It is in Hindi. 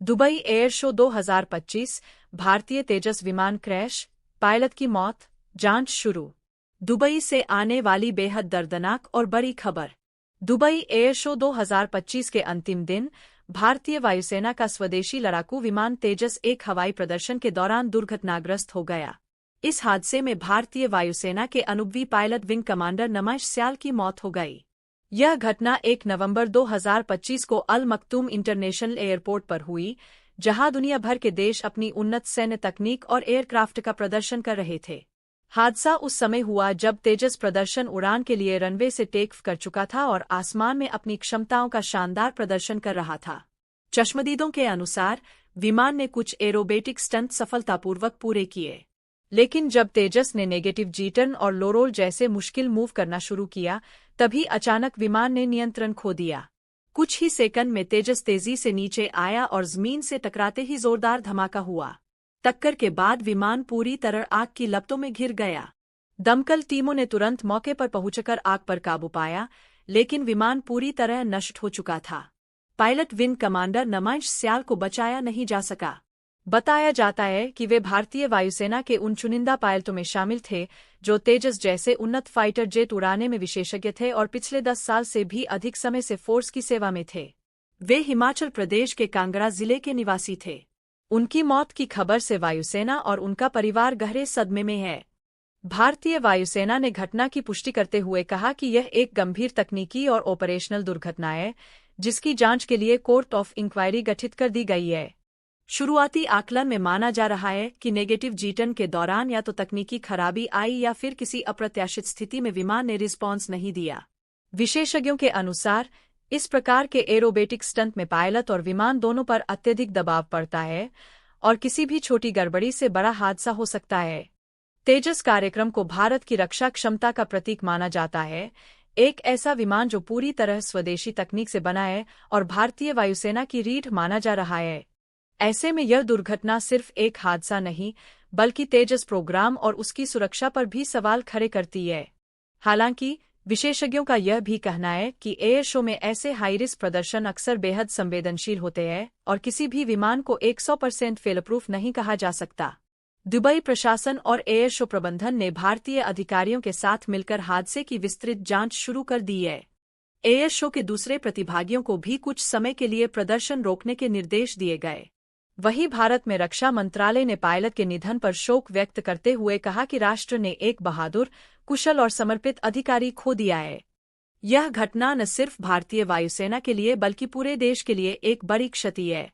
दुबई एयर शो 2025, भारतीय तेजस विमान क्रैश, पायलट की मौत, जांच शुरू। दुबई से आने वाली बेहद दर्दनाक और बड़ी खबर। दुबई एयर शो 2025 के अंतिम दिन भारतीय वायुसेना का स्वदेशी लड़ाकू विमान तेजस एक हवाई प्रदर्शन के दौरान दुर्घटनाग्रस्त हो गया। इस हादसे में भारतीय वायुसेना के अनुभवी पायलट विंग कमांडर नमश स्याल की मौत हो गई। यह घटना 1 नवंबर 2025 को अल मक्तूम इंटरनेशनल एयरपोर्ट पर हुई, जहां दुनिया भर के देश अपनी उन्नत सैन्य तकनीक और एयरक्राफ्ट का प्रदर्शन कर रहे थे। हादसा उस समय हुआ जब तेजस प्रदर्शन उड़ान के लिए रनवे से टेक ऑफ कर चुका था और आसमान में अपनी क्षमताओं का शानदार प्रदर्शन कर रहा था। चश्मदीदों के अनुसार विमान ने कुछ एरोबेटिक स्टंट सफलतापूर्वक पूरे किए, लेकिन जब तेजस ने नेगेटिव जी टर्न और लो रोल जैसे मुश्किल मूव करना शुरू किया, तभी अचानक विमान ने नियंत्रण खो दिया। कुछ ही सेकंड में तेजस तेजी से नीचे आया और जमीन से टकराते ही जोरदार धमाका हुआ। टक्कर के बाद विमान पूरी तरह आग की लपटों में घिर गया। दमकल टीमों ने तुरंत मौके पर पहुंचकर आग पर काबू पाया, लेकिन विमान पूरी तरह नष्ट हो चुका था। पायलट विंग कमांडर नमश स्याल को बचाया नहीं जा सका। बताया जाता है कि वे भारतीय वायुसेना के उन चुनिंदा पायलटों में शामिल थे जो तेजस जैसे उन्नत फाइटर जेट उड़ाने में विशेषज्ञ थे और पिछले 10 साल से भी अधिक समय से फोर्स की सेवा में थे। वे हिमाचल प्रदेश के कांगड़ा जिले के निवासी थे। उनकी मौत की खबर से वायुसेना और उनका परिवार गहरे सदमे में है। भारतीय वायुसेना ने घटना की पुष्टि करते हुए कहा कि यह एक गंभीर तकनीकी और ऑपरेशनल दुर्घटना है, जिसकी जांच के लिए कोर्ट ऑफ इंक्वायरी गठित कर दी गई है। शुरुआती आकलन में माना जा रहा है कि नेगेटिव जी टर्न के दौरान या तो तकनीकी खराबी आई या फिर किसी अप्रत्याशित स्थिति में विमान ने रिस्पॉन्स नहीं दिया। विशेषज्ञों के अनुसार इस प्रकार के एरोबेटिक स्टंट में पायलट और विमान दोनों पर अत्यधिक दबाव पड़ता है और किसी भी छोटी गड़बड़ी से बड़ा हादसा हो सकता है। तेजस कार्यक्रम को भारत की रक्षा क्षमता का प्रतीक माना जाता है, एक ऐसा विमान जो पूरी तरह स्वदेशी तकनीक से बना है और भारतीय वायुसेना की रीढ़ माना जा रहा है। ऐसे में यह दुर्घटना सिर्फ एक हादसा नहीं, बल्कि तेजस प्रोग्राम और उसकी सुरक्षा पर भी सवाल खड़े करती है। हालांकि विशेषज्ञों का यह भी कहना है कि एयर शो में ऐसे हाई रिस्क प्रदर्शन अक्सर बेहद संवेदनशील होते हैं और किसी भी विमान को 100% फेलप्रूफ नहीं कहा जा सकता। दुबई प्रशासन और एयर शो प्रबंधन ने भारतीय अधिकारियों के साथ मिलकर हादसे की विस्तृत जांच शुरू कर दी है। एयर शो के दूसरे प्रतिभागियों को भी कुछ समय के लिए प्रदर्शन रोकने के निर्देश दिए गए। वहीं भारत में रक्षा मंत्रालय ने पायलट के निधन पर शोक व्यक्त करते हुए कहा कि राष्ट्र ने एक बहादुर, कुशल और समर्पित अधिकारी खो दिया है। यह घटना न सिर्फ भारतीय वायुसेना के लिए बल्कि पूरे देश के लिए एक बड़ी क्षति है।